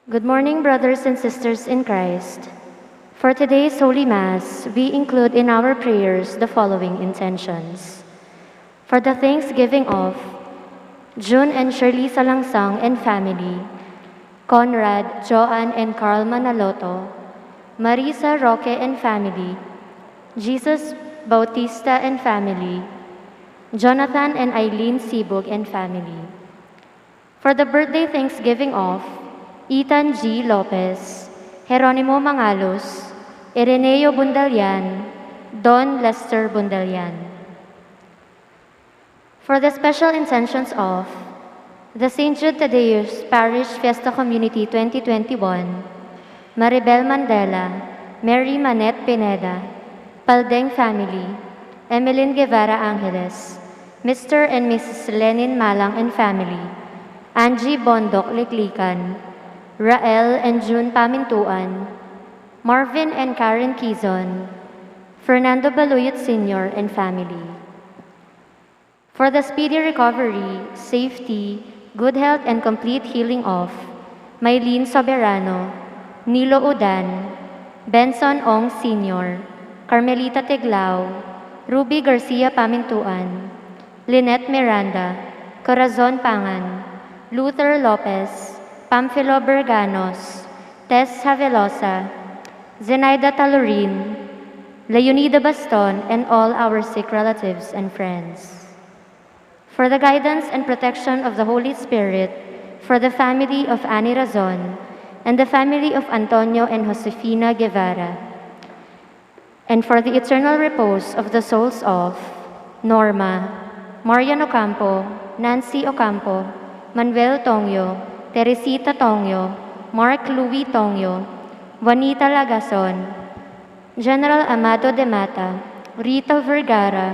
Good morning, brothers and sisters in Christ. For today's Holy Mass, we include in our prayers the following intentions. For the thanksgiving of June and Shirley Salangsang and family, Conrad, Joanne, and Carl Manaloto, Marisa Roque and family, Jesus Bautista and family, Jonathan and Eileen Sibug and family. For the birthday thanksgiving of Ethan G. Lopez, Jeronimo Mangalos, Ireneo Bundalian, Don Lester Bundalian. For the special intentions of the St. Jude Thaddeus Parish Fiesta Community 2021, Maribel Mandela, Mary Manette Pineda, Paldeng family, Emeline Guevara Angeles, Mr. and Mrs. Lenin Malang and family, Angie Bondok Liklikan, Rael and June Pamintuan, Marvin and Karen Quizon, Fernando Baluyot Sr. and family. For the speedy recovery, safety, good health, and complete healing of Mylene Soberano, Nilo Udan, Benson Ong Sr., Carmelita Teglao, Ruby Garcia Pamintuan, Lynette Miranda, Corazon Pangan, Luther Lopez, Pamphilo Berganos, Tess Havelosa, Zenaida Talorin, Leonida Baston, and all our sick relatives and friends. For the guidance and protection of the Holy Spirit, for the family of Annie Razon, and the family of Antonio and Josefina Guevara, and for the eternal repose of the souls of Norma, Marian Ocampo, Nancy Ocampo, Manuel Tongyo, Teresita Tongyo, Mark Louis Tongyo, Juanita Lagason, General Amado de Mata, Rita Vergara,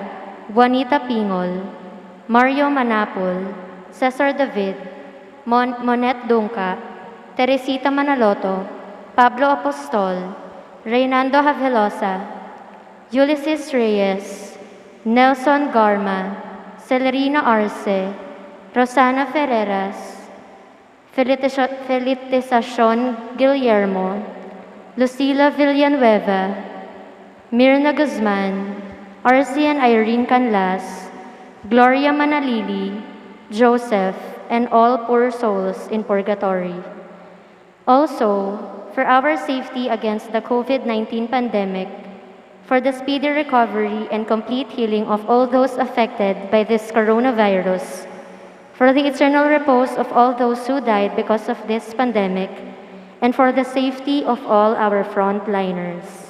Juanita Pingol, Mario Manapol, Cesar David, Monette Dunca, Teresita Manaloto, Pablo Apostol, Reynando Havelosa, Ulysses Reyes, Nelson Garma, Celerina Arce, Rosana Ferreras, Felicizacion Guillermo, Lucila Villanueva, Mirna Guzman, RC and Irene Canlas, Gloria Manalili, Joseph, and all poor souls in purgatory. Also, for our safety against the COVID-19 pandemic, for the speedy recovery and complete healing of all those affected by this coronavirus, for the eternal repose of all those who died because of this pandemic, and for the safety of all our frontliners.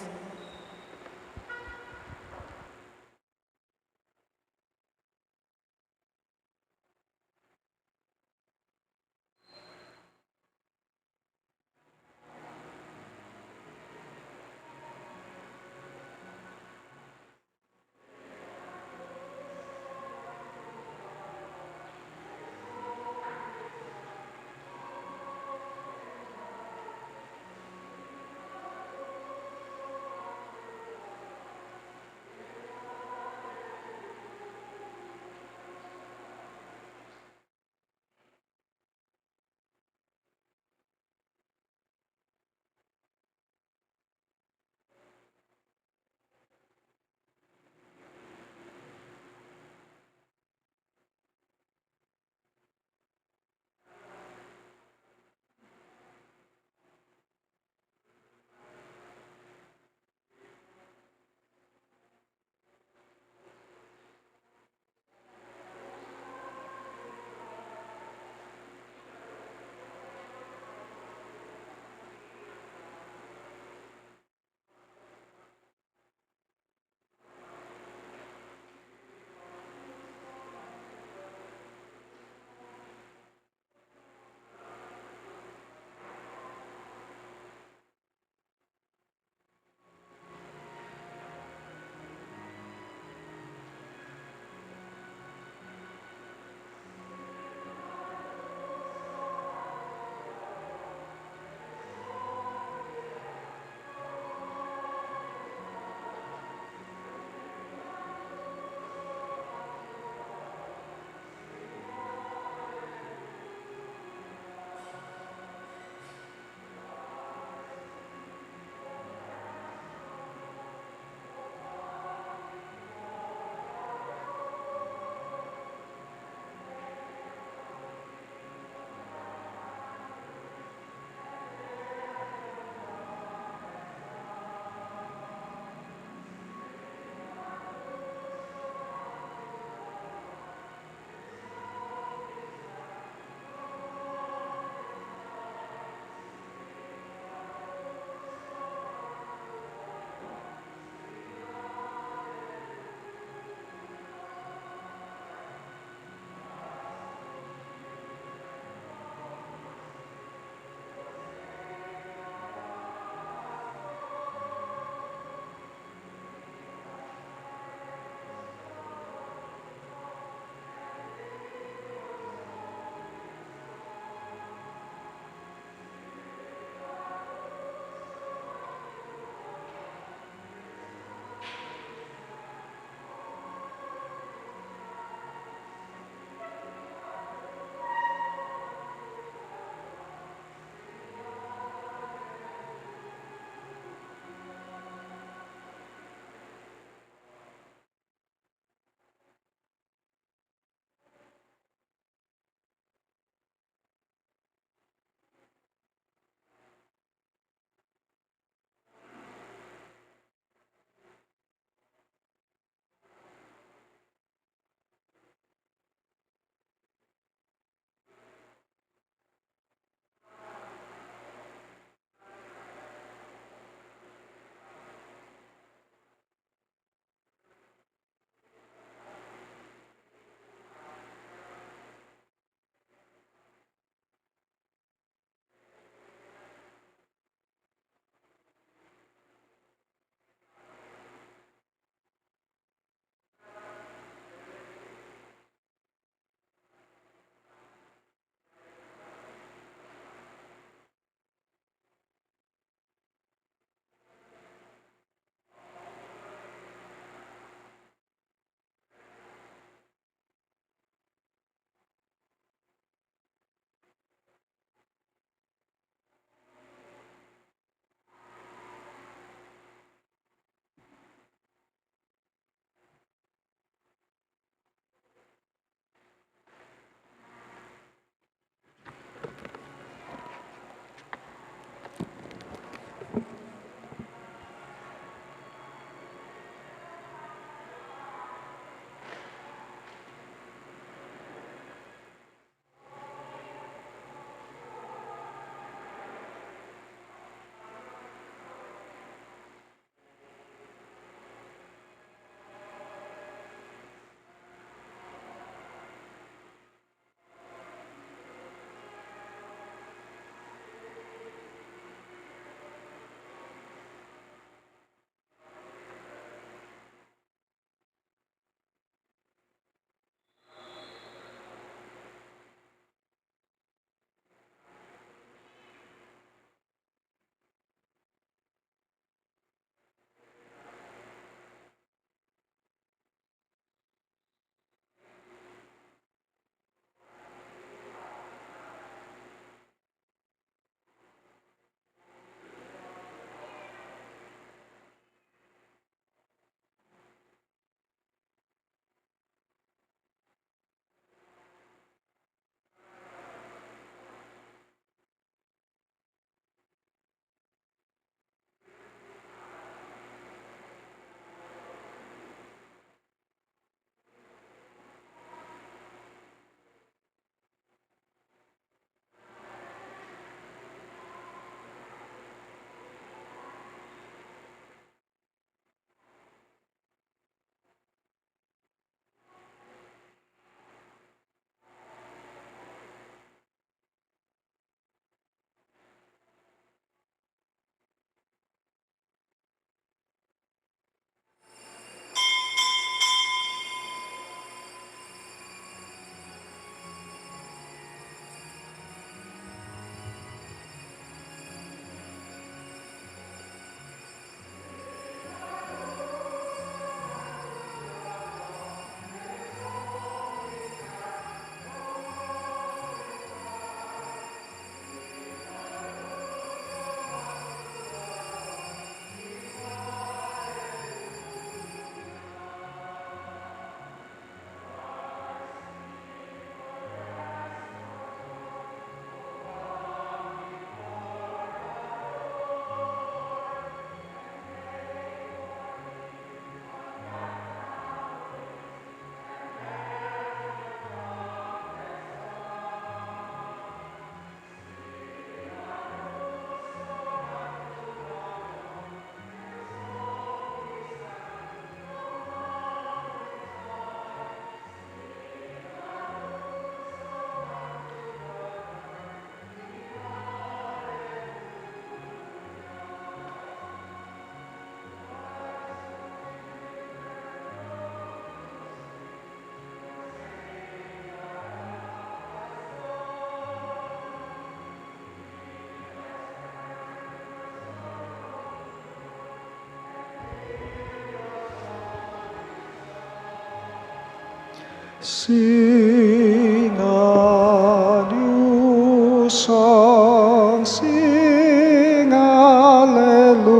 Sing a new song, sing Alleluia,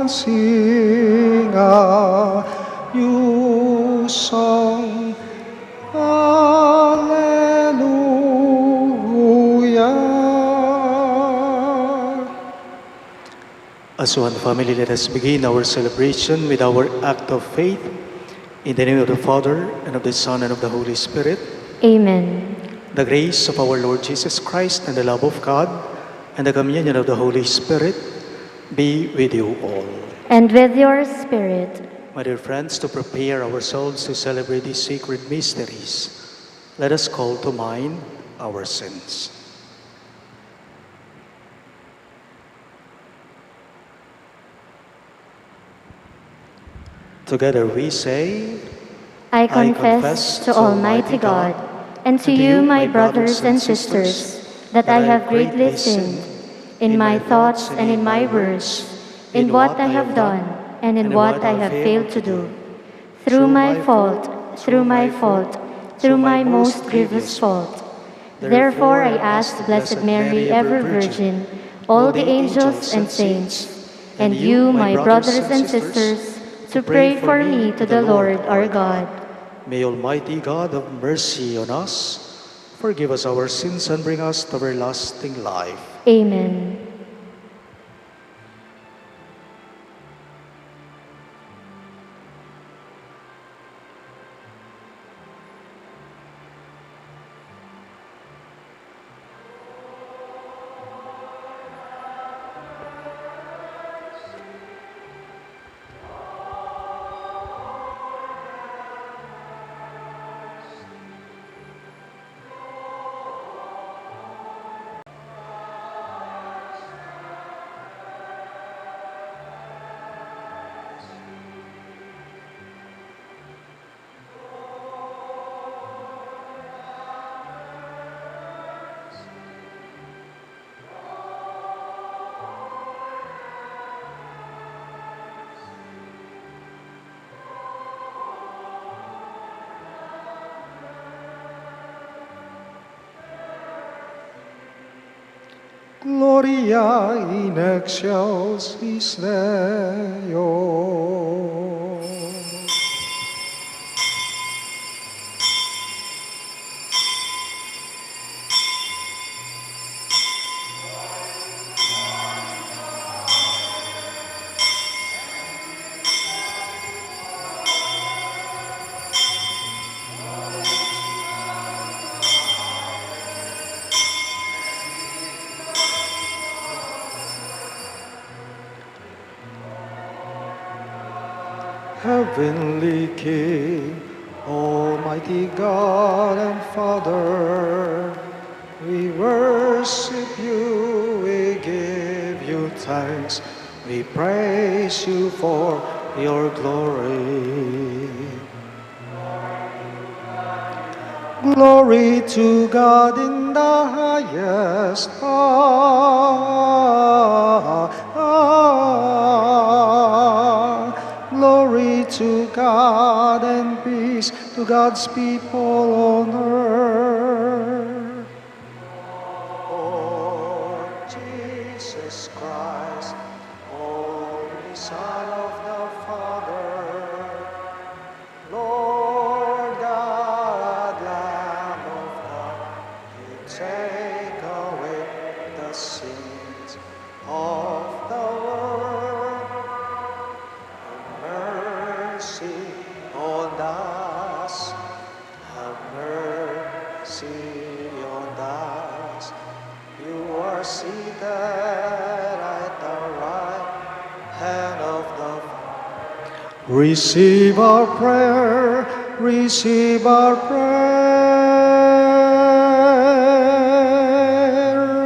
sing a new song, Alleluia. As one family, let us begin our celebration with our act of faith. In the name of the Father, and of the Son, and of the Holy Spirit. Amen. The grace of our Lord Jesus Christ, and the love of God, and the communion of the Holy Spirit be with you all. And with your spirit. My dear friends, to prepare ourselves to celebrate these sacred mysteries, let us call to mind our sins. Together we say, I confess to Almighty God and to you, my brothers and sisters, that I have greatly sinned in my thoughts and in my words, in what I have done and in what I have failed to do. Through my fault, through my most grievous fault. Therefore I ask the Blessed Mary, ever Virgin, all the angels and saints, and you, my brothers and sisters, to pray for me to the Lord our God. May Almighty God have mercy on us, forgive us our sins, and bring us to everlasting life. Amen. Gloria in excelsis Deo. Heavenly King, Almighty God and Father, we worship you, we give you thanks, we praise you for your glory. Glory to God in the highest. Glory to God and peace to God's people on earth. Lord Jesus Christ, Holy Son of the Father, Lord God, Lamb of God, you take away the sins of the world. Have mercy on us. Have mercy on us. You are seated at the right hand of the Father. Receive our prayer, receive our prayer.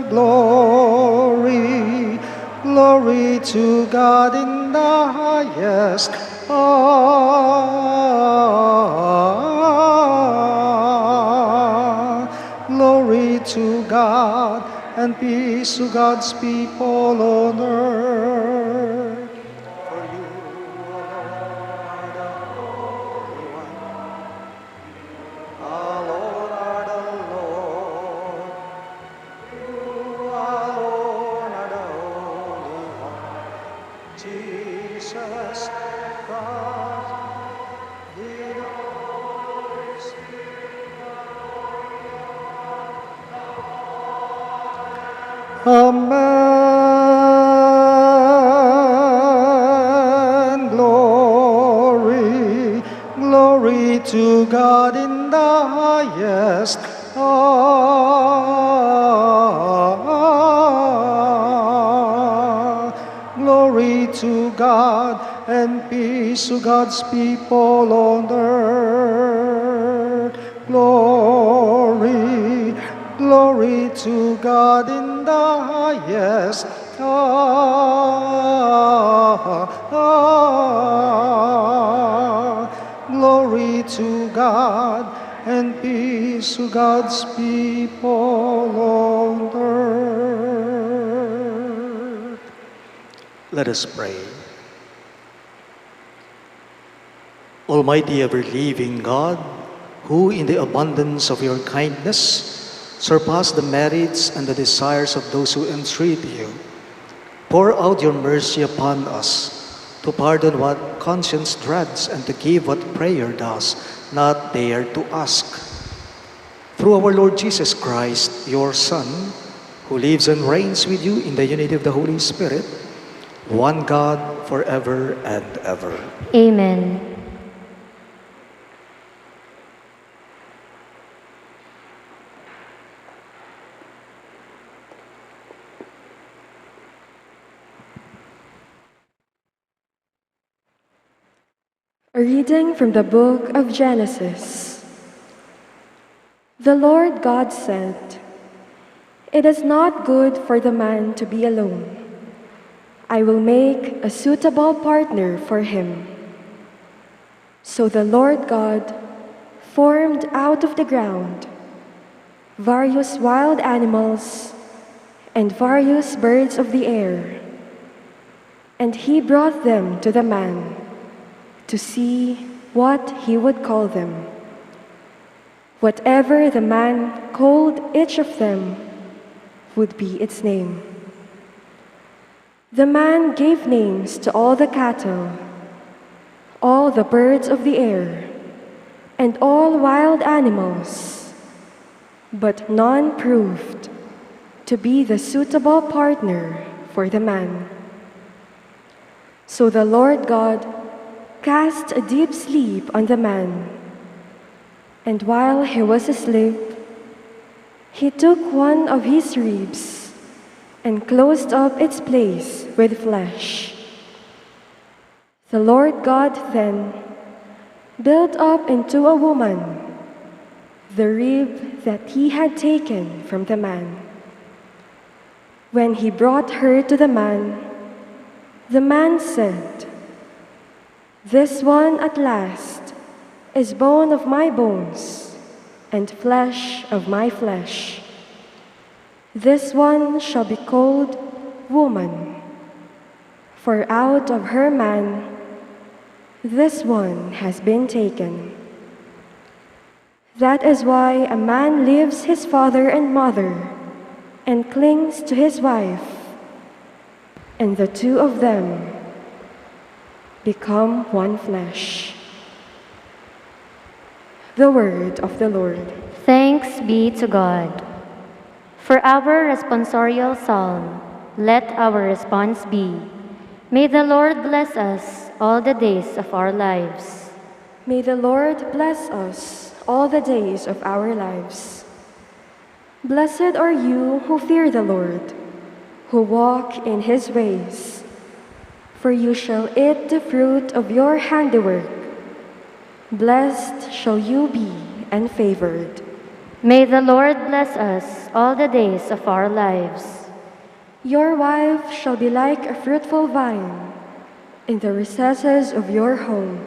Glory, glory to God in the highest. Glory to God and peace to God's people on earth. For you alone are the Holy One, Jesus Christ, in our spirit. Amen. Glory, glory to God in the highest. Glory to God and peace to God's people on earth. Glory, glory to God in the highest. Glory to God and peace to God's people on earth. Let us pray. Almighty ever-living God, who in the abundance of your kindness surpass the merits and the desires of those who entreat you, pour out your mercy upon us to pardon what conscience dreads and to give what prayer does not dare to ask. Through our Lord Jesus Christ, your Son, who lives and reigns with you in the unity of the Holy Spirit, one God, forever and ever. Amen. A reading from the book of Genesis. The Lord God said, "It is not good for the man to be alone. I will make a suitable partner for him." So the Lord God formed out of the ground various wild animals and various birds of the air, and he brought them to the man to see what he would call them. Whatever the man called each of them would be its name. The man gave names to all the cattle, all the birds of the air, and all wild animals, but none proved to be the suitable partner for the man. So the Lord God cast a deep sleep on the man, and while he was asleep, he took one of his ribs and closed up its place with flesh. The Lord God then built up into a woman the rib that he had taken from the man. When he brought her to the man said, "This one at last is bone of my bones and flesh of my flesh. This one shall be called woman, for out of her man this one has been taken." That is why a man leaves his father and mother and clings to his wife, and the two of them become one flesh. The word of the Lord. Thanks be to God. For our responsorial psalm, let our response be, "May the Lord bless us all the days of our lives." May the Lord bless us all the days of our lives. Blessed are you who fear the Lord, who walk in his ways. For you shall eat the fruit of your handiwork. Blessed shall you be and favored. May the Lord bless us all the days of our lives. Your wife shall be like a fruitful vine in the recesses of your home.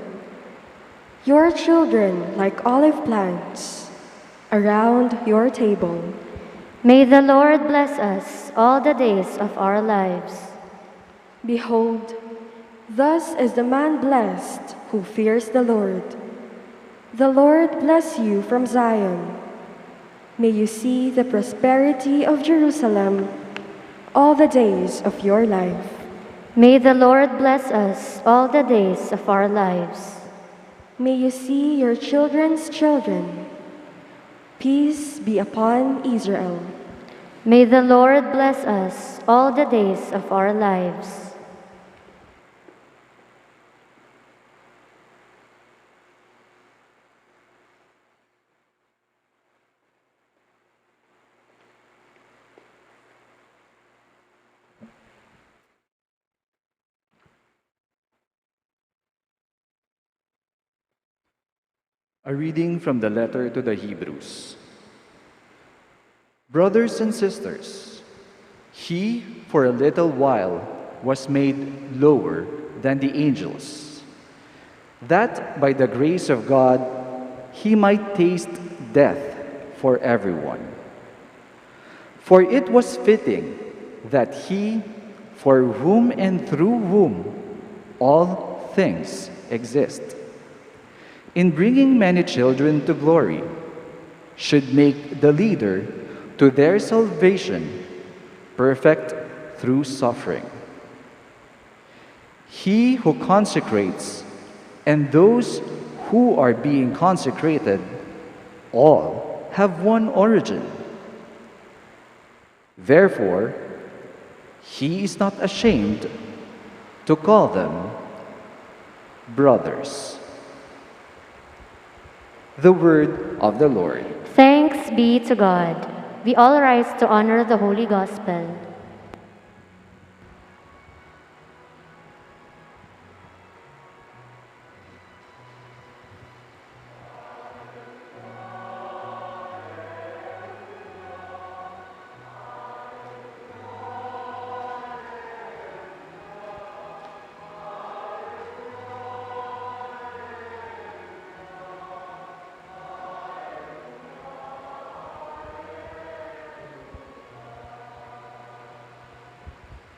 Your children like olive plants around your table. May the Lord bless us all the days of our lives. Behold, thus is the man blessed who fears the Lord. The Lord bless you from Zion. May you see the prosperity of Jerusalem all the days of your life. May the Lord bless us all the days of our lives. May you see your children's children. Peace be upon Israel. May the Lord bless us all the days of our lives. A reading from the letter to the Hebrews. Brothers and sisters, he for a little while was made lower than the angels, that by the grace of God he might taste death for everyone. For it was fitting that he, for whom and through whom all things exist, in bringing many children to glory, should make the leader to their salvation perfect through suffering. He who consecrates and those who are being consecrated all have one origin. Therefore, he is not ashamed to call them brothers. The word of the Lord. Thanks be to God. We all rise to honor the Holy Gospel.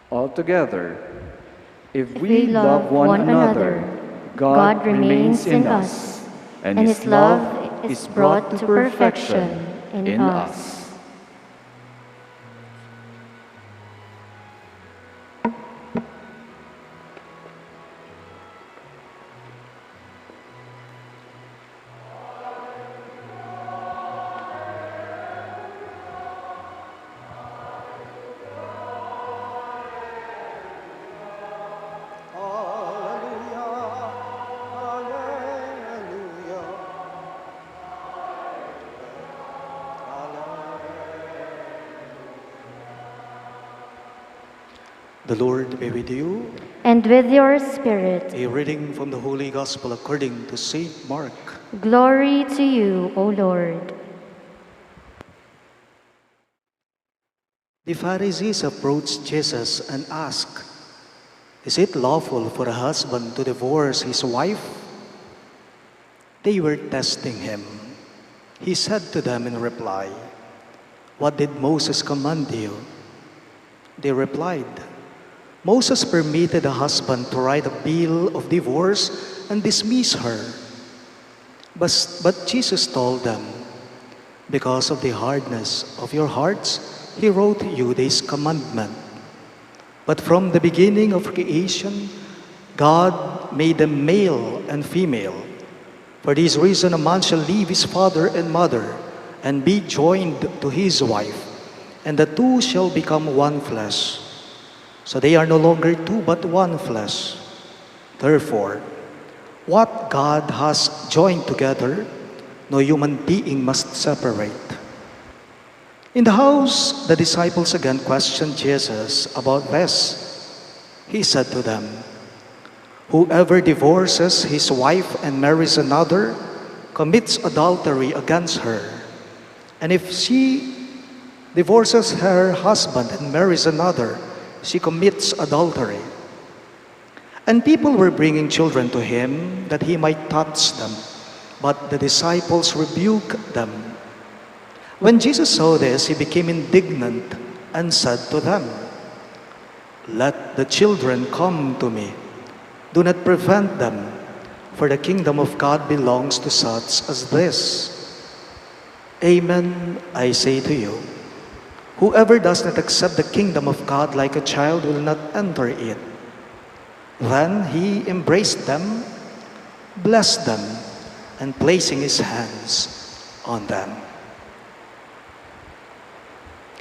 Altogether, if we love one another, God remains in us, and His love is brought to perfection in us. The Lord be with you. And with your spirit. A reading from the Holy Gospel according to St. Mark. Glory to you, O Lord. The Pharisees approached Jesus and asked, "Is it lawful for a husband to divorce his wife?" They were testing him. He said to them in reply, "What did Moses command you?" They replied, "Moses permitted a husband to write a bill of divorce and dismiss her." But Jesus told them, "Because of the hardness of your hearts, He wrote you this commandment. But from the beginning of creation, God made them male and female. For this reason, a man shall leave his father and mother and be joined to his wife, and the two shall become one flesh. So they are no longer two, but one flesh. Therefore, what God has joined together, no human being must separate." In the house, the disciples again questioned Jesus about this. He said to them, "Whoever divorces his wife and marries another commits adultery against her. And if she divorces her husband and marries another, she commits adultery." And people were bringing children to him that he might touch them, but the disciples rebuked them. When Jesus saw this, he became indignant and said to them, "Let the children come to me. Do not prevent them, for the kingdom of God belongs to such as this. Amen, I say to you, whoever does not accept the kingdom of God like a child will not enter it." Then he embraced them, blessed them, and placing his hands on them.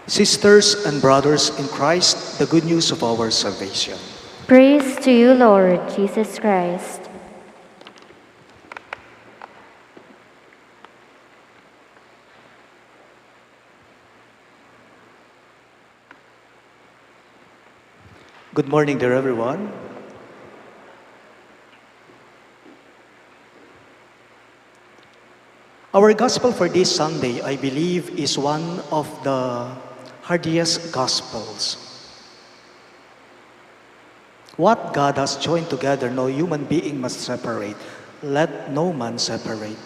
Sisters and brothers in Christ, the good news of our salvation. Praise to you, Lord Jesus Christ. Good morning, dear everyone. Our gospel for this Sunday, I believe, is one of the hardest gospels. What God has joined together, no human being must separate. Let no man separate.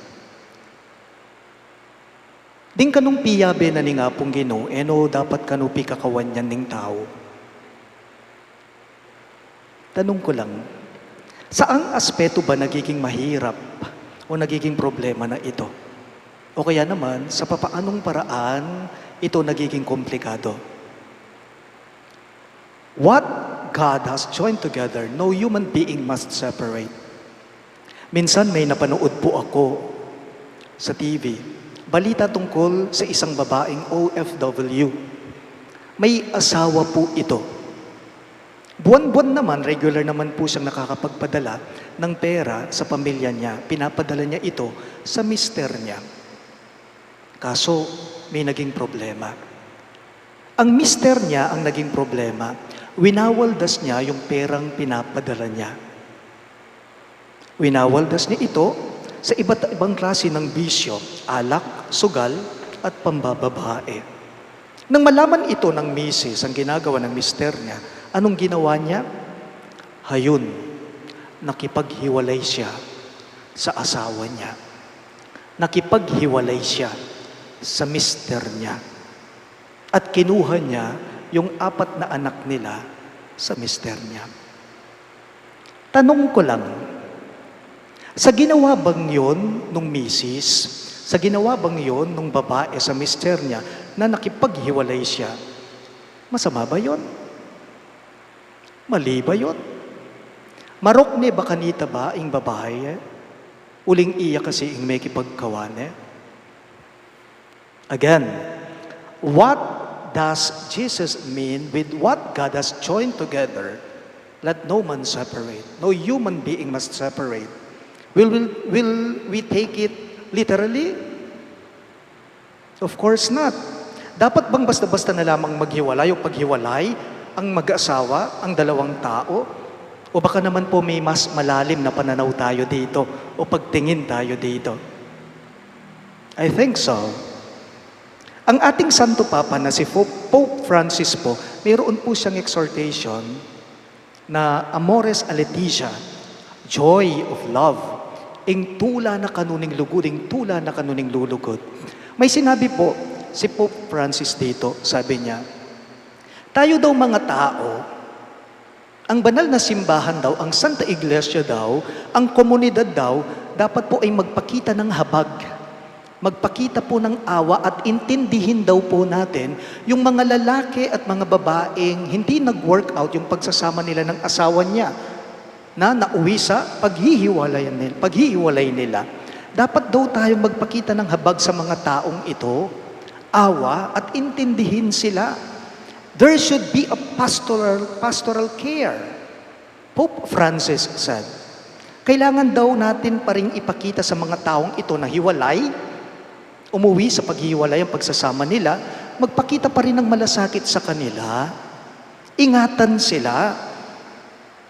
Ding kanong piyabe na ni nga pong Ginoo, eno dapat kanupi kakawanyan ning tao. Tanong ko lang, saang aspeto ba nagiging mahirap o nagiging problema na ito? O kaya naman, sa papaanong paraan ito nagiging komplikado? What God has joined together, no human being must separate. Minsan may napanood po ako sa TV, balita tungkol sa isang babaeng OFW. May asawa po ito. Buwan-buwan naman, regular naman po siyang nakakapagpadala ng pera sa pamilya niya. Pinapadala niya ito sa mister niya. Kaso, may naging problema. Ang mister niya ang naging problema. Winawaldas niya yung perang pinapadala niya. Winawaldas niya ito sa iba't ibang klase ng bisyo, alak, sugal, at pambababae. Nang malaman ito ng misis, ang ginagawa ng mister niya, anong ginawa niya? Hayun, nakipaghiwalay siya sa asawa niya. Nakipaghiwalay siya sa mister niya. At kinuha niya yung 4 na anak nila sa mister niya. Tanong ko lang, sa ginawa bang yun nung misis, sa ginawa bang yun nung babae sa mister niya na nakipaghiwalay siya, masama ba yun? Mali ba yun? Marok ni bakanita ba ing babae? Uling iya kasi ing may kipagkawane? Again, what does Jesus mean with what God has joined together? Let no man separate. No human being must separate. Will we take it literally? Of course not. Dapat bang basta-basta na lamang maghiwalay o paghiwalay ang mag-asawa, ang dalawang tao? O baka naman po may mas malalim na pananaw tayo dito o pagtingin tayo dito? I think so. Ang ating Santo Papa na si Pope Francis po, mayroon po siyang exhortation na Amores a Laetitia, joy of love, ing tula na kanuning lugod, ing tula na kanuning lulugod. May sinabi po si Pope Francis dito, sabi niya, tayo daw mga tao, ang banal na simbahan daw, ang Santa Iglesia daw, ang komunidad daw, dapat po ay magpakita ng habag. Magpakita po ng awa at intindihin daw po natin yung mga lalaki at mga babaeng hindi nag-work out yung pagsasama nila ng asawa niya na nauwi sa paghihiwalay nila. Dapat daw tayo magpakita ng habag sa mga taong ito, awa at intindihin sila. There should be a pastoral care. Pope Francis said, kailangan daw natin pa rin ipakita sa mga taong ito na hiwalay, umuwi sa paghiwalay ang pagsasama nila, magpakita pa rin ng malasakit sa kanila, ingatan sila,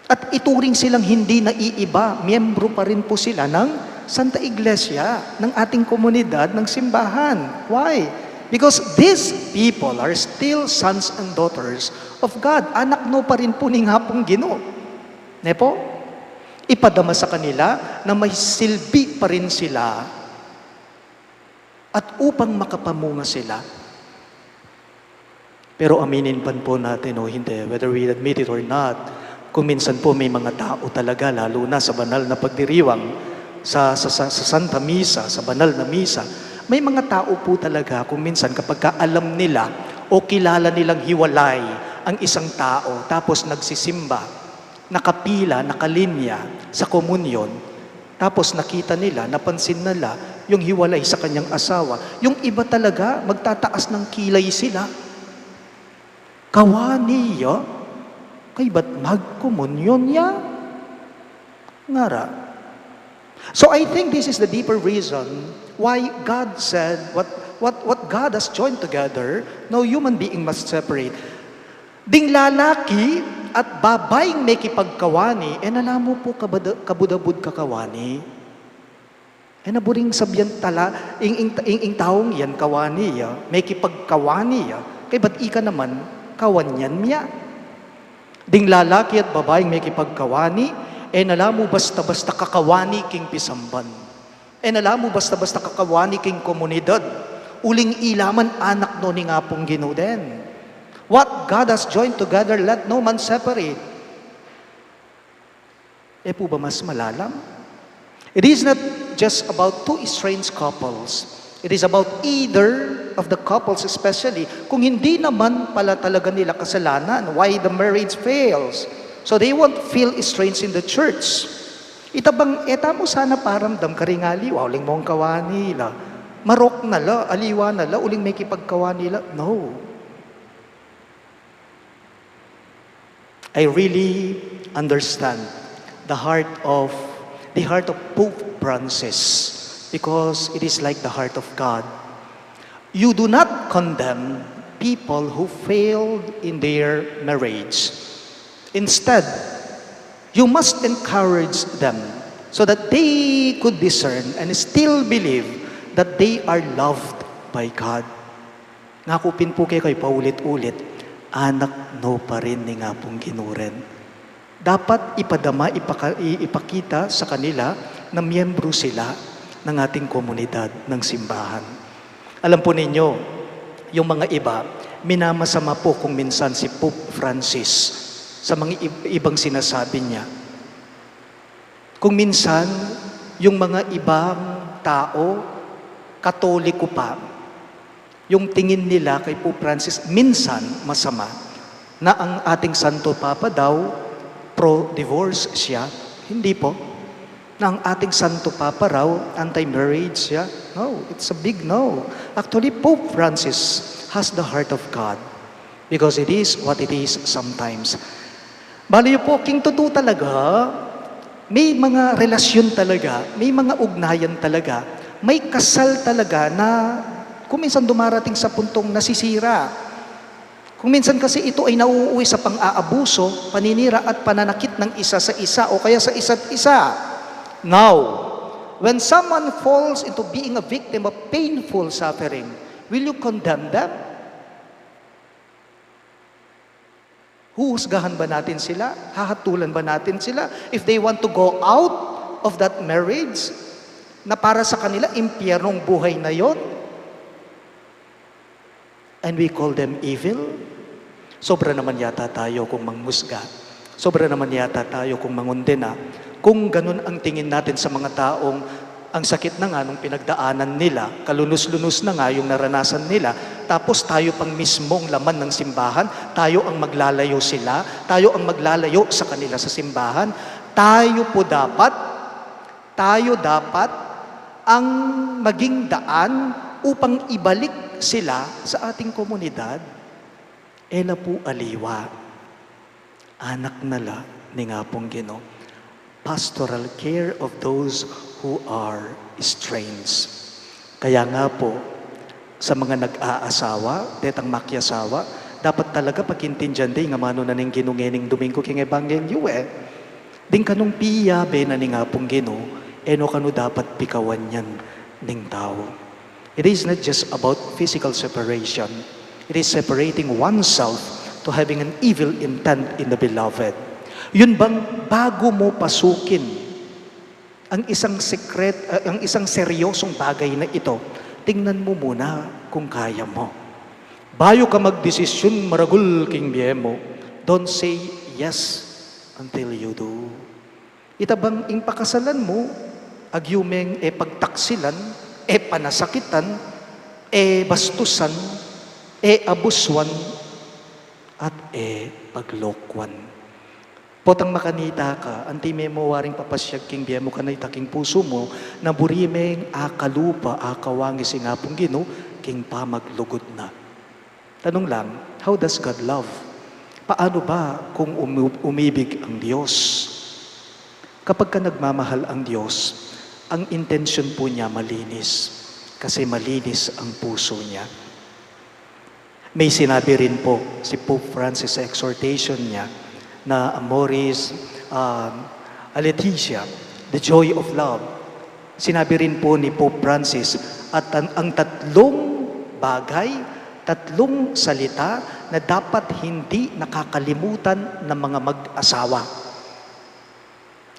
at ituring silang hindi naiiba, miyembro pa rin po sila ng Santa Iglesia, ng ating komunidad, ng simbahan. Why? Because these people are still sons and daughters of God. Anak no pa rin po ni nga pong Ginoo. Ne po? Ipadama sa kanila na may silbi pa rin sila at upang makapamunga sila. Pero aminin po natin o hindi, whether we admit it or not, kung minsan po may mga tao talaga, lalo na sa banal na pagdiriwang, sa Santa Misa, sa banal na misa, may mga tao po talaga kung minsan kapag alam nila o kilala nilang hiwalay ang isang tao, tapos nagsisimba, nakapila, nakalinya sa komunyon, tapos nakita nila, napansin nila yung hiwalay sa kanyang asawa. Yung iba talaga, magtataas ng kilay sila. Kawaniya, kay ba't magkomunyon niya? Ngara. So I think this is the deeper reason why God said, what God has joined together, no human being must separate. Ding lalaki at babaeng may kipagkawani, nalamo po kabudabud kakawani. Naburing sabyan tala, ing taong yan kawani ya, may kipagkawani ya, kay ba't ika naman kawanyan miya. Ding lalaki at babaeng may kipagkawani, nalamo basta-basta kakawani king pisamban. Nalamo basta-basta kakawani king komunidad. Uling ilaman anak no ni nga pong ginuden. What God has joined together, let no man separate. Po ba mas malalam? It is not just about two estranged couples. It is about either of the couples especially. Kung hindi naman pala talaga nila kasalanan, why the marriage fails? So they won't feel estranged in the church. Eta mo sana paramdam karingali, uling mong kawani la. Marok na la, aliwa na la, uling may kipagkawani la. No. I really understand the heart of Pope Francis, because it is like the heart of God. You do not condemn people who failed in their marriage. Instead, you must encourage them so that they could discern and still believe that they are loved by God. Nakupin po kayo paulit-ulit, anak no pa rin ni nga pong ginuren. Dapat ipakita sa kanila na miyembro sila ng ating komunidad ng simbahan. Alam po ninyo, yung mga iba, minamasama po kung minsan si Pope Francis sa mga ibang sinasabi niya. Kung minsan, yung mga ibang tao, Katoliko pa, yung tingin nila kay Pope Francis, minsan masama, na ang ating Santo Papa daw, pro-divorce siya. Hindi po. Na ang ating Santo Papa raw, anti-marriage siya. No, it's a big no. Actually, Pope Francis has the heart of God because it is what it is sometimes. Bali po, king totoo talaga, may mga relasyon talaga, may mga ugnayan talaga, may kasal talaga na kung minsan dumarating sa puntong nasisira. Kung minsan kasi ito ay nauuwi sa pang-aabuso, paninira at pananakit ng isa sa isa o kaya sa isa't isa. Now, when someone falls into being a victim of painful suffering, will you condemn them? Huhusgahan ba natin sila? Hahatulan ba natin sila? If they want to go out of that marriage, na para sa kanila, impyernong buhay na yon, and we call them evil, sobra naman yata tayo kung mangmusga. Sobra naman yata tayo kung mangundena. Kung ganun ang tingin natin sa mga taong ang sakit na nga nung pinagdaanan nila, kalunos-lunos na nga yung naranasan nila, tapos tayo pang mismong laman ng simbahan, tayo ang maglalayo sila, tayo ang maglalayo sa kanila sa simbahan, tayo dapat ang maging daan upang ibalik sila sa ating komunidad. Ela po aliwa, anak nala ni nga pong Ginoo. Pastoral care of those who are estranged. Kaya nga po, sa mga nag-aasawa, detang makyasawa, dapat talaga pagkintindihan din nga mano na ning ginungening Domingo king Ebanghelyo Ding kanong piya be na ning nga pong Ginoo, eno kano dapat pikawan yan ning tao. It is not just about physical separation. It is separating oneself to having an evil intent in the beloved. Yun bang bago mo pasukin ang isang seryosong bagay na ito, tingnan mo muna kung kaya mo. Bayo ka magdesisyon maragul king biyemo. Don't say yes until you do. Itabang ing pakasalan mo, agyumeng pagtaksilan, panasakitan, bastusan, abuswan, at paglokwan. Potang makanita ka, anti memo waring papasyag king biyemo kanay taking puso mo, na burimeng akalupa, akawangi singapong gino, king pamaglugod na. Tanong lang, how does God love? Paano ba kung umibig ang Diyos? Kapag ka nagmamahal ang Diyos, ang intensyon po niya malinis. Kasi malinis ang puso niya. May sinabi rin po si Pope Francis sa exhortation niya na Amoris Laetitia, the joy of love. Sinabi rin po ni Pope Francis at ang tatlong bagay, tatlong salita na dapat hindi nakakalimutan ng mga mag-asawa.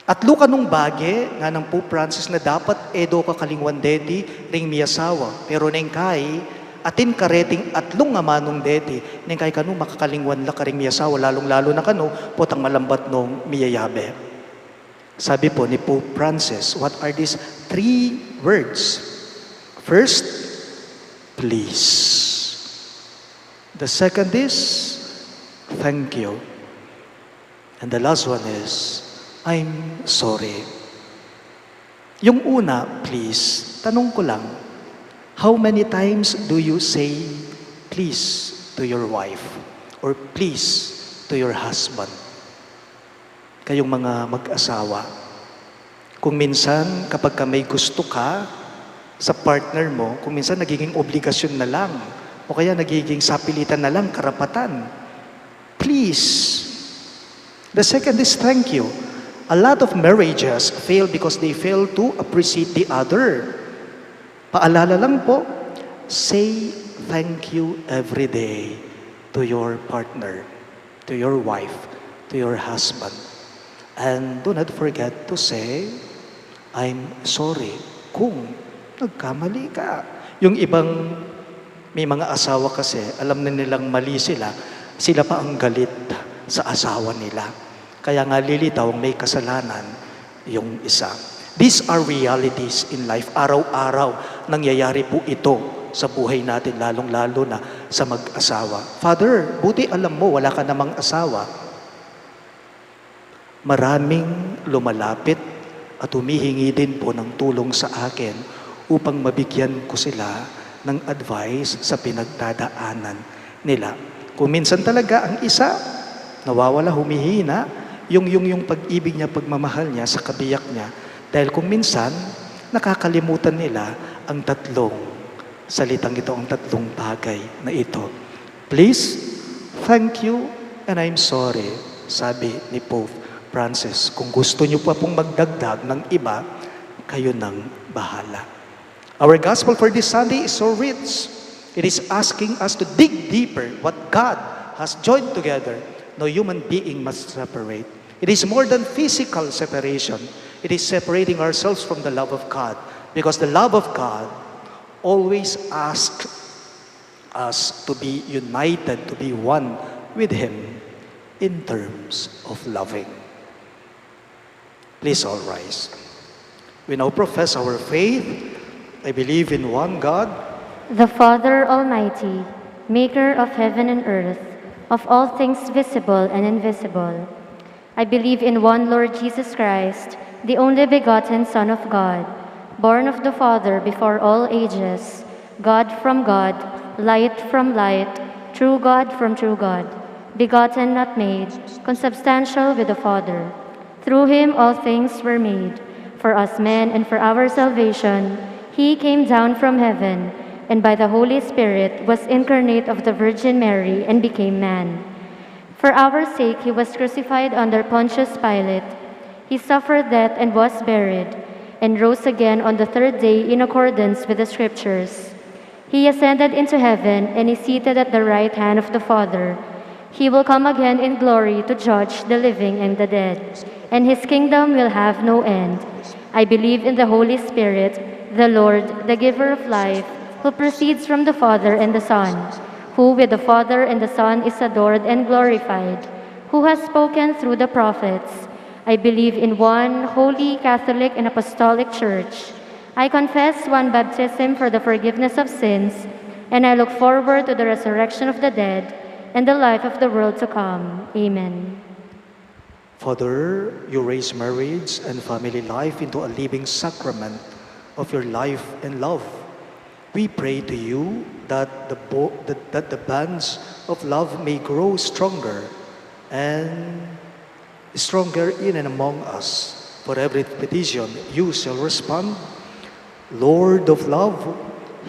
At luka nung bagay nga ng Pope Francis na dapat edo kakalingwan dedi ring miyasawa. Pero neng kay atin kareting atlong nga manong dedi neng kay kanu makakalingwan la karing miyasawa lalong-lalo na kanu potang malambat nung miyayabe. Sabi po ni Pope Francis, what are these 3 words? First, please. The second is, thank you. And the last one is, I'm sorry. Yung una, please, tanong ko lang, how many times do you say please to your wife or please to your husband? Kayong mga mag-asawa. Kung minsan, kapag ka may gusto ka sa partner mo, kung minsan nagiging obligasyon na lang o kaya nagiging sapilitan na lang, karapatan. Please. The second is thank you. A lot of marriages fail because they fail to appreciate the other. Paalala lang po, say thank you every day to your partner, to your wife, to your husband. And do not forget to say, I'm sorry kung nagkamali ka. Yung ibang may mga asawa kasi, alam na nilang mali sila, sila pa ang galit sa asawa nila. Kaya nga lilitaw may kasalanan yung isa. These are realities in life. Araw-araw nangyayari po ito sa buhay natin, lalong-lalo na sa mag-asawa. Father, buti alam mo, wala ka namang asawa. Maraming lumalapit at humihingi din po ng tulong sa akin upang mabigyan ko sila ng advice sa pinagdadaanan nila. Kung minsan talaga ang isa, nawawala, humihina, yung pag-ibig niya, pagmamahal niya sa kabiyak niya. Dahil kung minsan, nakakalimutan nila ang tatlong salitang ito, ang tatlong bagay na ito. Please, thank you, and I'm sorry, sabi ni Pope Francis. Kung gusto niyo pa pong magdagdag ng iba, kayo nang bahala. Our gospel for this Sunday is so rich. It is asking us to dig deeper what God has joined together. No human being must separate. It is more than physical separation. It is separating ourselves from the love of God. Because the love of God always asks us to be united, to be one with Him in terms of loving. Please all rise. We now profess our faith. I believe in one God, The Father Almighty, maker of heaven and earth, of all things visible and invisible. I believe in one Lord Jesus Christ, the only begotten Son of God, born of the Father before all ages, God from God, light from light, true God from true God, begotten, not made, consubstantial with the Father. Through him all things were made. For us men and for our salvation, he came down from heaven, and by the Holy Spirit was incarnate of the Virgin Mary and became man. For our sake he was crucified under Pontius Pilate. He suffered death and was buried, and rose again on the 3rd day in accordance with the Scriptures. He ascended into heaven and is seated at the right hand of the Father. He will come again in glory to judge the living and the dead, and his kingdom will have no end. I believe in the Holy Spirit, the Lord, the giver of life, who proceeds from the Father and the Son, who with the Father and the Son is adored and glorified, who has spoken through the prophets. I believe in one holy, Catholic, and Apostolic Church. I confess one baptism for the forgiveness of sins, and I look forward to the resurrection of the dead and the life of the world to come. Amen. Father, you raise marriage and family life into a living sacrament of your life and love. We pray to you that the bands of love may grow stronger and stronger in and among us. For every petition you shall respond. Lord of love,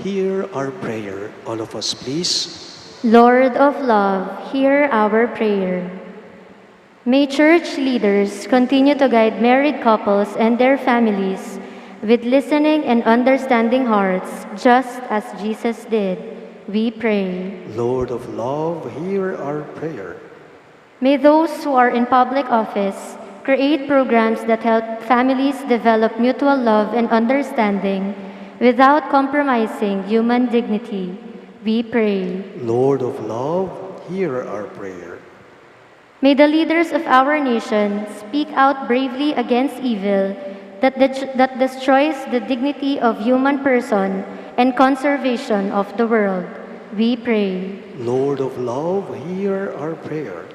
hear our prayer. All of us, please. Lord of love, hear our prayer. May church leaders continue to guide married couples and their families with listening and understanding hearts, just as Jesus did. We pray. Lord of love, hear our prayer. May those who are in public office create programs that help families develop mutual love and understanding without compromising human dignity. We pray. Lord of love, hear our prayer. May the leaders of our nation speak out bravely against evil that destroys the dignity of human person and conservation of the world. We pray. Lord of love, hear our prayer.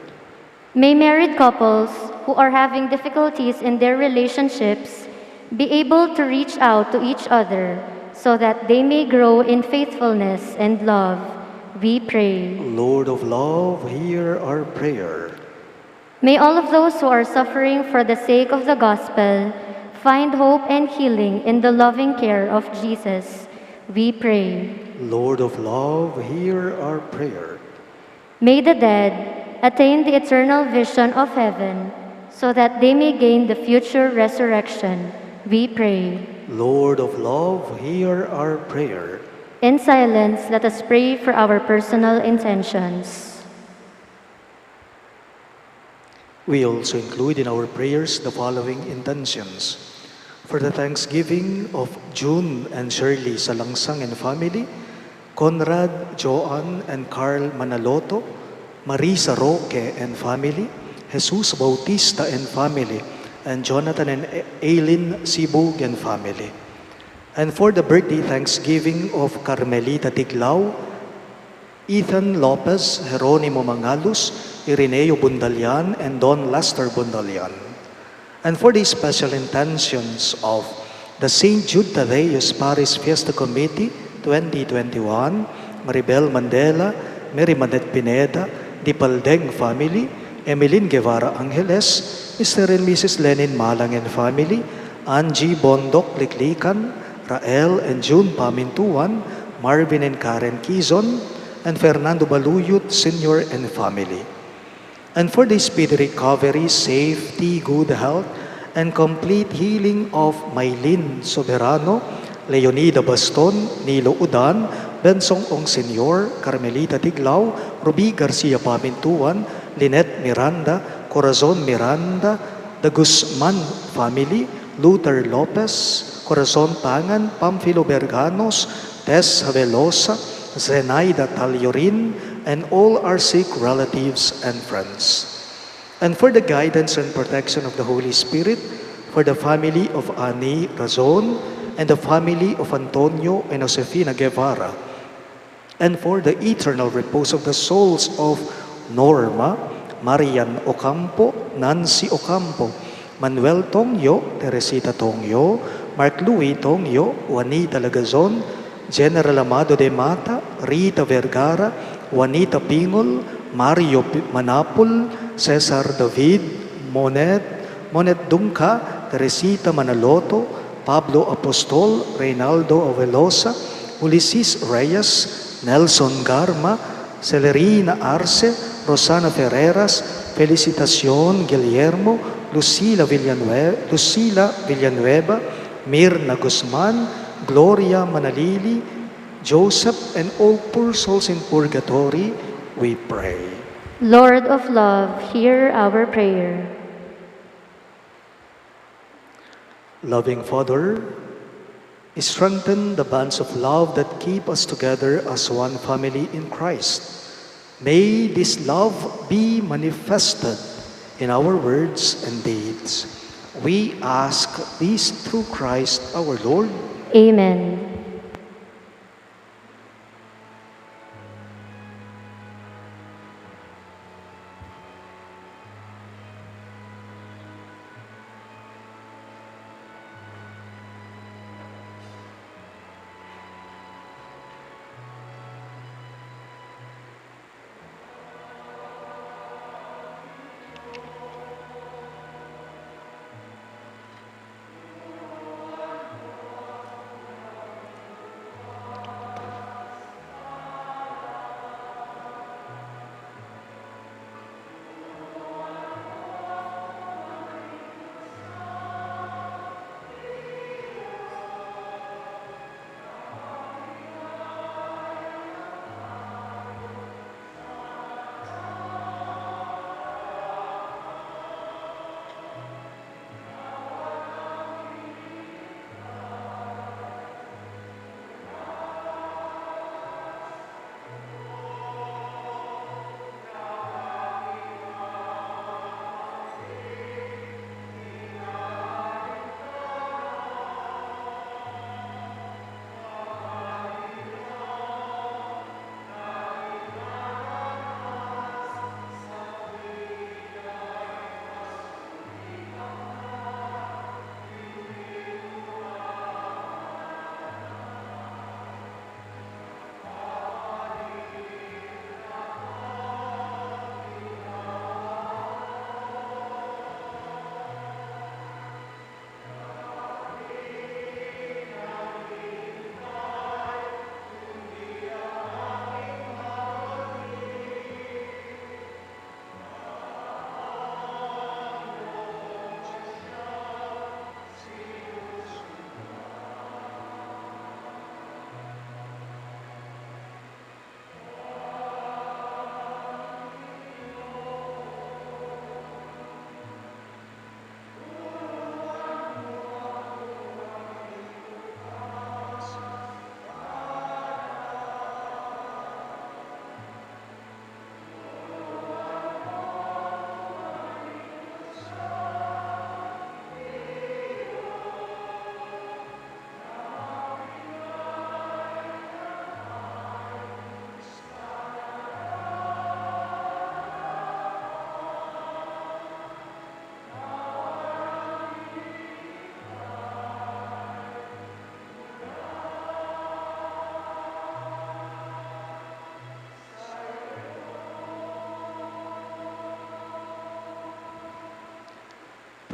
May married couples who are having difficulties in their relationships be able to reach out to each other so that they may grow in faithfulness and love. We pray. Lord of love, hear our prayer. May all of those who are suffering for the sake of the gospel find hope and healing in the loving care of Jesus. We pray. Lord of love, hear our prayer. May the dead attain the eternal vision of heaven so that they may gain the future resurrection. We pray. Lord of love, hear our prayer. In silence, let us pray for our personal intentions. We also include in our prayers the following intentions. For the thanksgiving of June and Shirley Salangsang and family, Conrad, Joan, and Carl Manaloto, Marisa Roque and family, Jesus Bautista and family, and Jonathan and Aileen Sibug and family. And for the birthday thanksgiving of Carmelita Tiglao, Ethan Lopez, Jeronimo Mangalus, Ireneo Bundalian, and Don Lester Bundalian. And for the special intentions of the St. Jude Thaddeus Parish Fiesta Committee 2021, Maribel Mandela, Mary Manet Pineda, Dipaldeng family, Emeline Guevara Angeles, Mr. and Mrs. Lenin Malang and family, Angie Bondok Liklikan, Rael and June Pamintuan, Marvin and Karen Quizon, and Fernando Baluyot Sr. and family. And for the speedy recovery, safety, good health, and complete healing of Maylin Soberano, Leonida Baston, Nilo Udan, Bensong Ong Sr., Carmelita Tiglao, Ruby Garcia Pamintuan, Lynette Miranda, Corazon Miranda, the Guzman family, Luther Lopez, Corazon Pangan, Pamphilo Berganos, Tess Havelosa, Zenaida Taliorin, and all our sick relatives and friends. And for the guidance and protection of the Holy Spirit, for the family of Ani Razon, and the family of Antonio and Josefina Guevara, and for the eternal repose of the souls of Norma, Marian Ocampo, Nancy Ocampo, Manuel Tongyo, Teresita Tongyo, Mark Louis Tongyo, Juanita Lagazon, General Amado de Mata, Rita Vergara, Juanita Pingol, Mario Manapul, Cesar David, Monet Dunca, Teresita Manaloto, Pablo Apostol, Reynaldo Avelosa, Ulysses Reyes, Nelson Garma, Celerina Arce, Rosana Ferreras, Felicitacion Guillermo, Lucila Villanueva, Mirna Guzman, Gloria Manalili, Joseph, and all poor souls in purgatory, we pray. Lord of love, hear our prayer. Loving Father, strengthen the bands of love that keep us together as one family in Christ. May this love be manifested in our words and deeds. We ask this through Christ our Lord. Amen.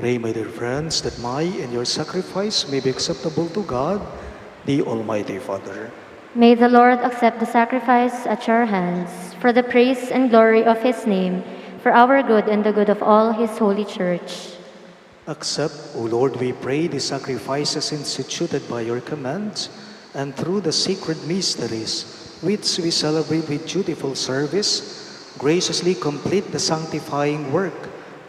Pray, my dear friends, that my and your sacrifice may be acceptable to God, the Almighty Father. May the Lord accept the sacrifice at your hands for the praise and glory of his name, for our good and the good of all his holy church. Accept, O Lord, we pray, the sacrifices instituted by your command, and through the sacred mysteries which we celebrate with dutiful service, graciously complete the sanctifying work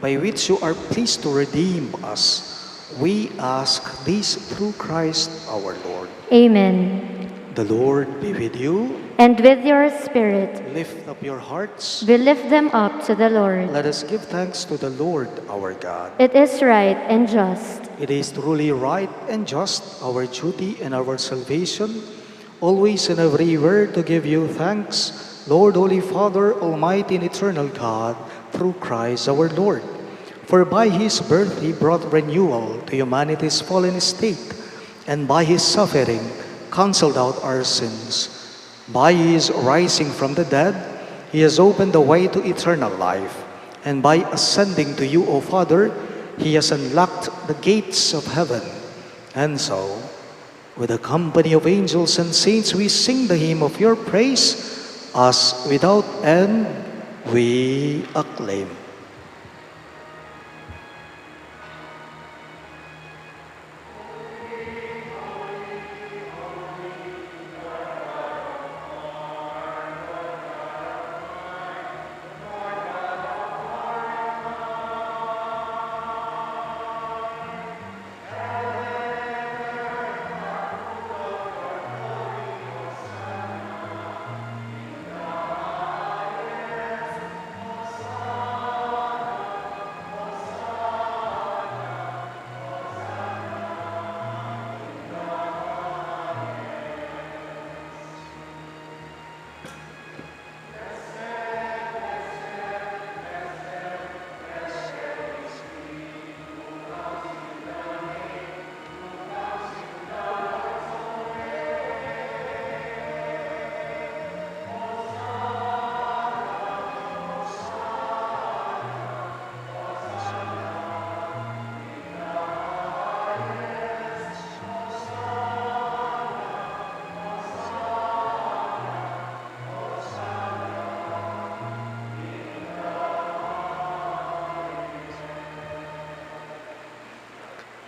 by which you are pleased to redeem us. We ask this through Christ our Lord. Amen. The Lord be with you. And with your spirit, Lift up your hearts. we lift them up to the Lord. Let us give thanks to the Lord our God. It is right and just. It is truly right and just, our duty and our salvation, always and everywhere to give you thanks, Lord, Holy Father, Almighty and Eternal God, through Christ our Lord. For by his birth he brought renewal to humanity's fallen state, and by his suffering cancelled out our sins. By his rising from the dead, he has opened the way to eternal life, and by ascending to you, O Father, he has unlocked the gates of heaven. And so, with a company of angels and saints, we sing the hymn of your praise, as without end we acclaim.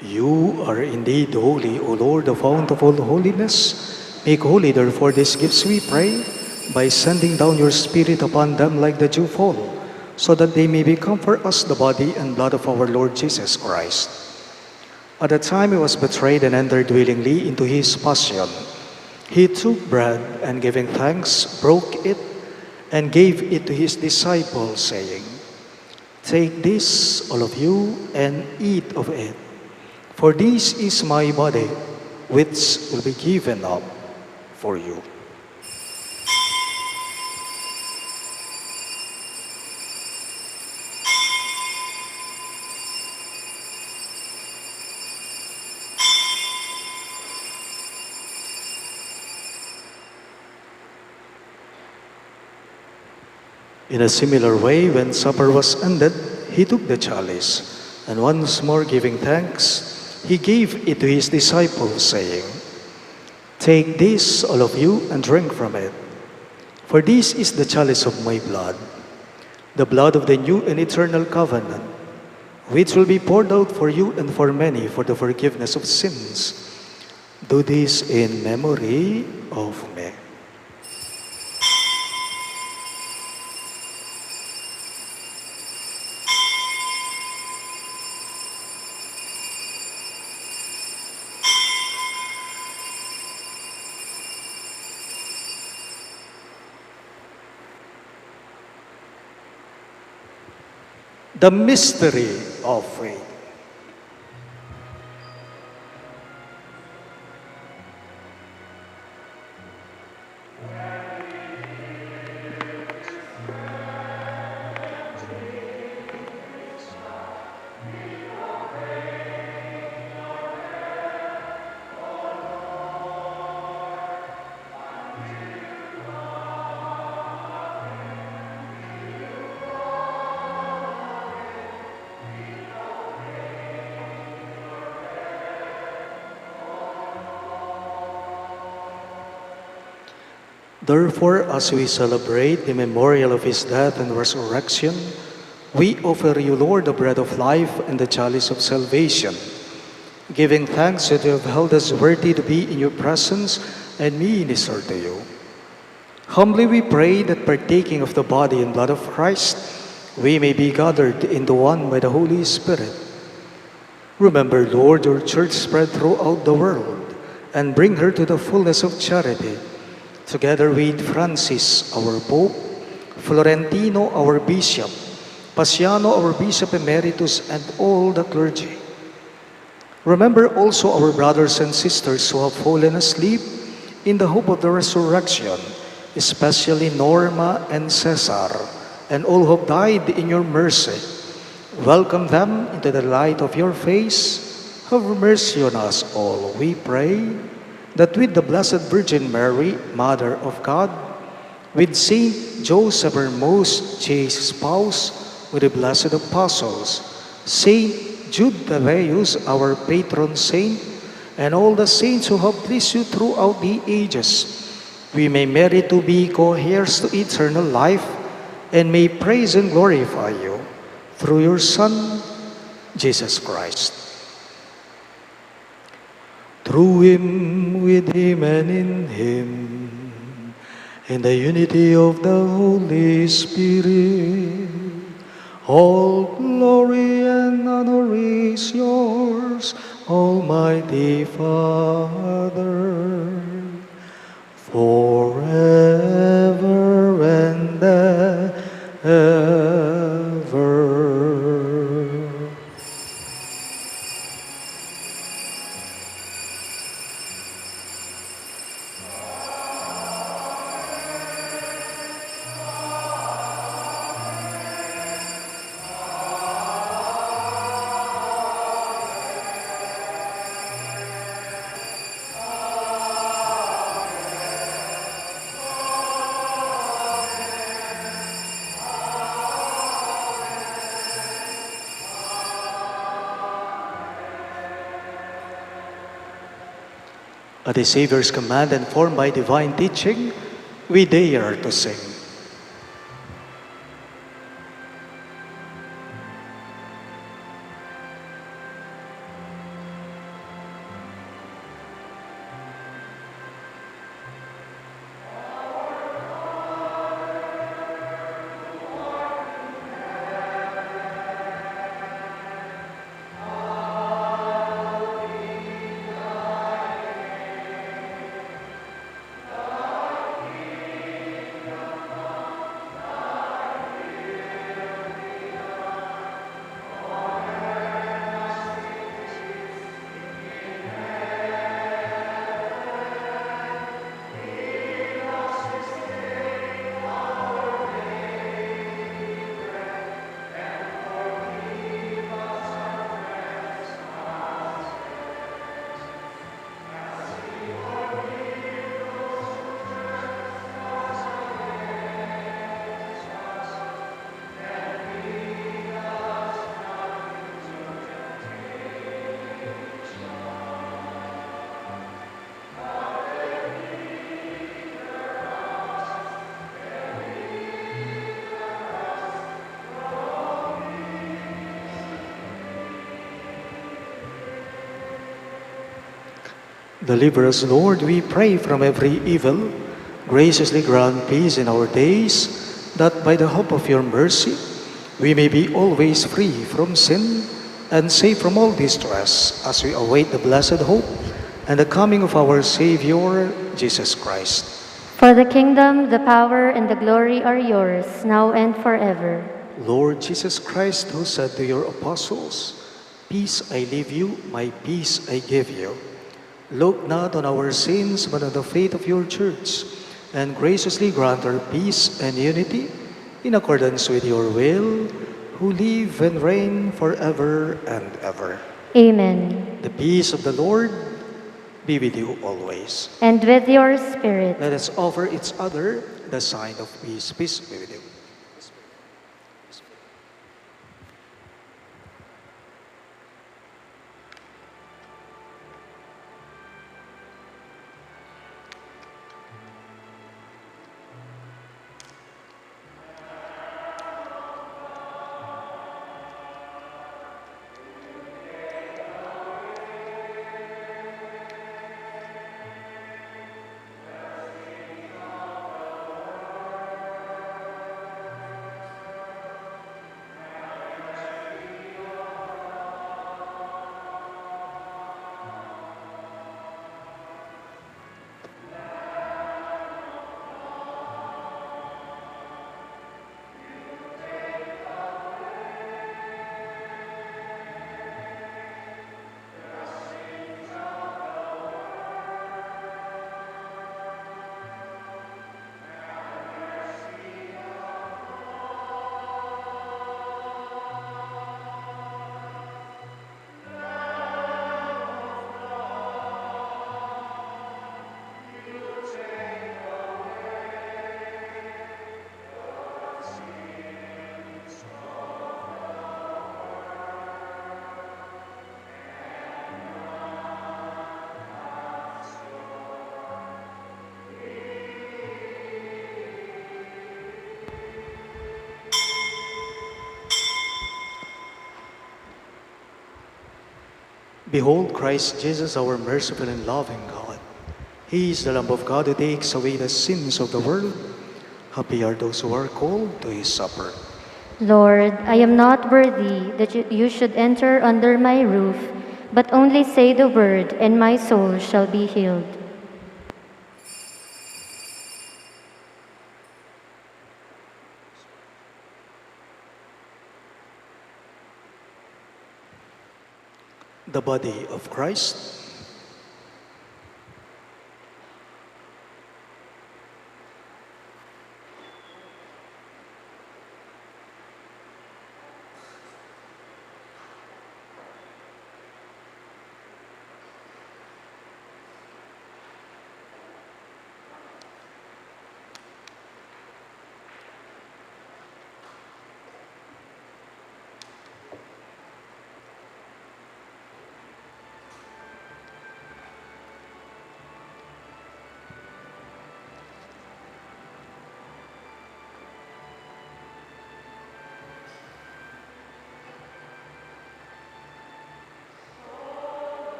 You are indeed holy, O Lord, the fount of all holiness. Make holy, therefore, these gifts, we pray, by sending down your Spirit upon them like the dewfall, so that they may become for us the body and blood of our Lord Jesus Christ. At the time he was betrayed and entered willingly into his passion, he took bread and giving thanks, broke it, and gave it to his disciples, saying, "Take this, all of you, and eat of it. For this is my body, which will be given up for you." In a similar way, when supper was ended, he took the chalice, and once more giving thanks, he gave it to his disciples, saying, "Take this, all of you, and drink from it. For this is the chalice of my blood, the blood of the new and eternal covenant, which will be poured out for you and for many for the forgiveness of sins. Do this in memory of me." The mystery of faith. Therefore, as we celebrate the memorial of his death and resurrection, we offer you, Lord, the bread of life and the chalice of salvation, giving thanks that you have held us worthy to be in your presence and minister to you. Humbly we pray that partaking of the body and blood of Christ, we may be gathered into one by the Holy Spirit. Remember, Lord, your church spread throughout the world, and bring her to the fullness of charity, together with Francis, our Pope, Florentino, our Bishop, Paciano, our Bishop Emeritus, and all the clergy. Remember also our brothers and sisters who have fallen asleep in the hope of the resurrection, especially Norma and Cesar, and all who have died in your mercy. Welcome them into the light of your face. Have mercy on us all, we pray, that with the Blessed Virgin Mary, Mother of God, with Saint Joseph, her most chaste spouse, with the blessed apostles, Saint Jude Thaddeus, our patron saint, and all the saints who have pleased you throughout the ages, we may merit to be co-heirs to eternal life, and may praise and glorify you through your Son, Jesus Christ. Through him, with him, and in him, in the unity of the Holy Spirit, all glory and honor is yours, Almighty Father, forever and ever. At the Savior's command and formed by divine teaching, we dare to sing. Deliver us, Lord, we pray, from every evil. Graciously grant peace in our days, that by the hope of your mercy, we may be always free from sin and safe from all distress, as we await the blessed hope and the coming of our Savior, Jesus Christ. For the kingdom, the power, and the glory are yours, now and forever. Lord Jesus Christ, who said to your apostles, "Peace I leave you, my peace I give you," look not on our sins, but on the faith of your church, and graciously grant her peace and unity, in accordance with your will, who live and reign forever and ever. Amen. The peace of the Lord be with you always. And with your spirit. Let us offer each other the sign of peace. Peace be with you. Behold Christ Jesus, our merciful and loving God. He is the Lamb of God who takes away the sins of the world. Happy are those who are called to his supper. Lord, I am not worthy that you should enter under my roof, but only say the word, and my soul shall be healed. The body of Christ.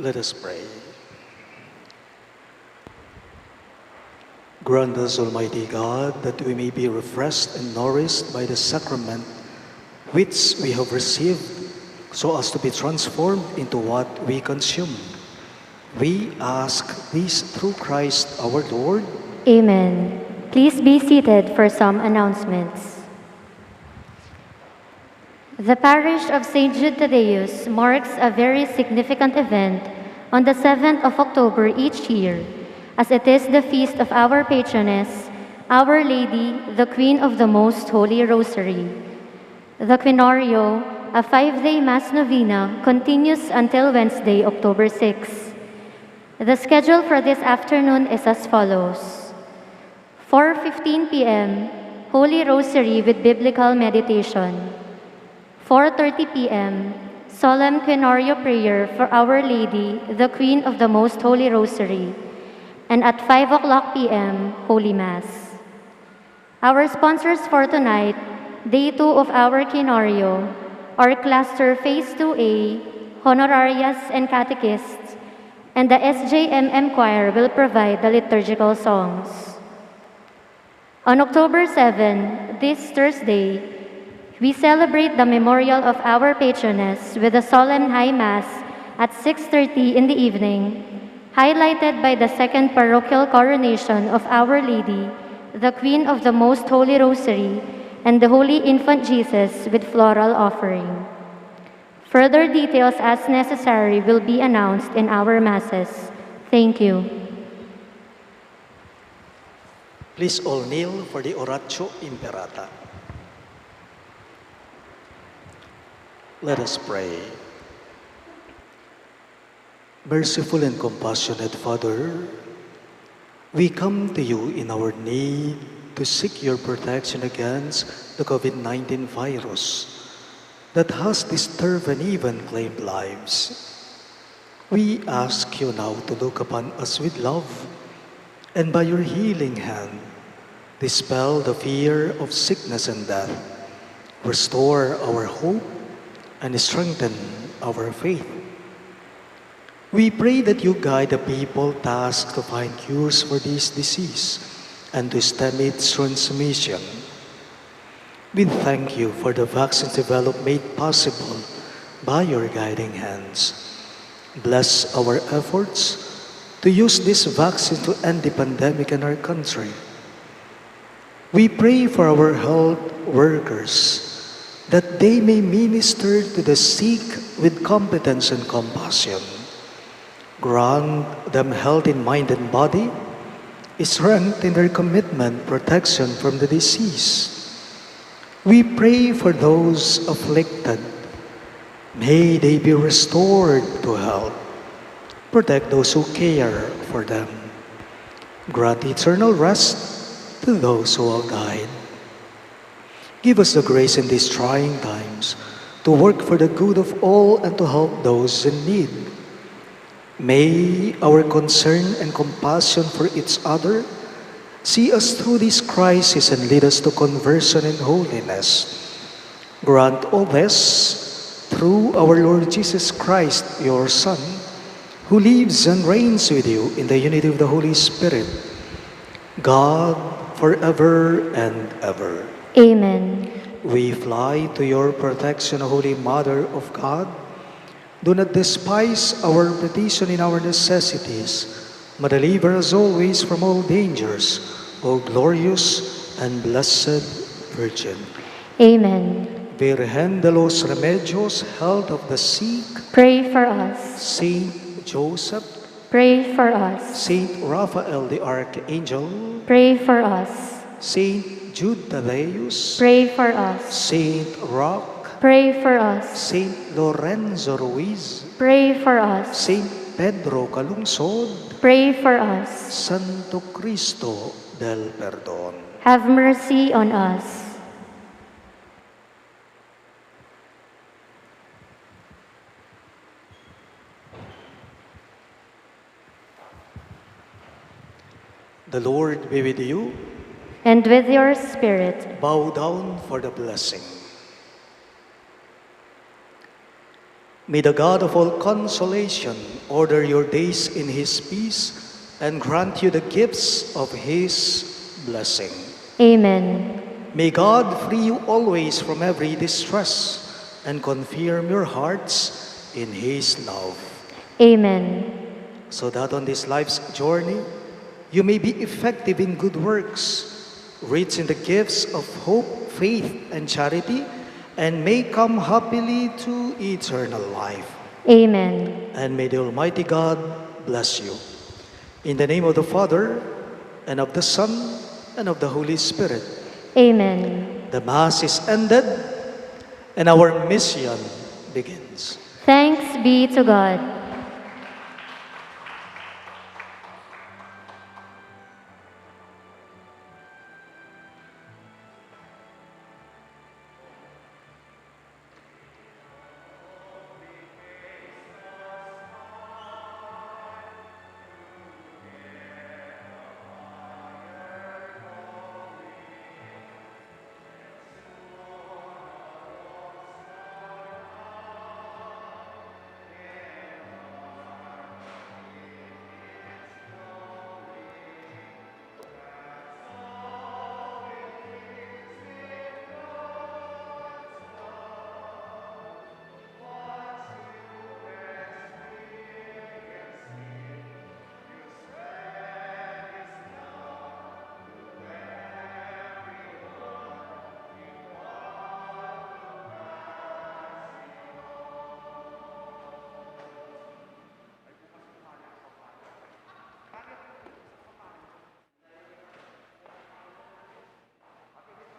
Let us pray. Grant us, Almighty God, that we may be refreshed and nourished by the sacrament which we have received, so as to be transformed into what we consume. We ask this through Christ our Lord. Amen. Please be seated for some announcements. The parish of St. Jude Thaddeus marks a very significant event on the 7th of October each year, as it is the feast of our patroness, Our Lady, the Queen of the Most Holy Rosary. The Quinorio, a 5-day Mass novena, continues until Wednesday, October 6. The schedule for this afternoon is as follows. 4:15 p.m., Holy Rosary with Biblical Meditation. 4:30 p.m., Solemn Quinorio Prayer for Our Lady, the Queen of the Most Holy Rosary. And at 5 o'clock p.m., Holy Mass. Our sponsors for tonight, Day 2 of our Quinorio, our cluster Phase 2A, Honorarias and Catechists, and the SJMM Choir will provide the liturgical songs. On October 7, this Thursday, we celebrate the memorial of our patroness with a solemn high mass at 6:30 in the evening, highlighted by the second parochial coronation of Our Lady, the Queen of the Most Holy Rosary, and the Holy Infant Jesus with floral offering. Further details as necessary will be announced in our masses. Thank you. Please all kneel for the Oratio Imperata. Let us pray. Merciful and compassionate Father, we come to you in our need to seek your protection against the COVID-19 virus that has disturbed and even claimed lives. We ask you now to look upon us with love, and by your healing hand, dispel the fear of sickness and death, restore our hope, and strengthen our faith. We pray that you guide the people tasked to find cures for this disease and to stem its transmission. We thank you for the vaccines developed made possible by your guiding hands. Bless our efforts to use this vaccine to end the pandemic in our country. We pray for our health workers that they may minister to the sick with competence and compassion. Grant them health in mind and body, strength in their commitment, protection from the disease. We pray for those afflicted. May they be restored to health. Protect those who care for them. Grant eternal rest to those who have died. Give us the grace in these trying times to work for the good of all and to help those in need. May our concern and compassion for each other see us through this crisis and lead us to conversion and holiness. Grant all this through our Lord Jesus Christ, your Son, who lives and reigns with you in the unity of the Holy Spirit, God, forever and ever. Amen. We fly to your protection, Holy Mother of God. Do not despise our petition in our necessities, but deliver us always from all dangers, O glorious and blessed Virgin. Amen. Virgen de los Remedios, health of the sick, Pray for us. Saint Joseph, Pray for us. Saint Raphael the Archangel, Pray for us. Saint Jude Thaddeus, Pray for us. Saint Roque, Pray for us. Saint Lorenzo Ruiz, Pray for us. Saint Pedro Calungsod, Pray for us. Santo Cristo del Perdón. Have mercy on us. The Lord be with you. And with your spirit. Bow down for the blessing. May the God of all consolation order your days in His peace and grant you the gifts of His blessing. Amen. May God free you always from every distress and confirm your hearts in His love, Amen. so that on this life's journey, you may be effective in good works, rich in the gifts of hope, faith, and charity, and may come happily to eternal life. Amen. And may the Almighty God bless you. In the name of the Father, and of the Son, and of the Holy Spirit. Amen. The Mass is ended, and our mission begins. Thanks be to God.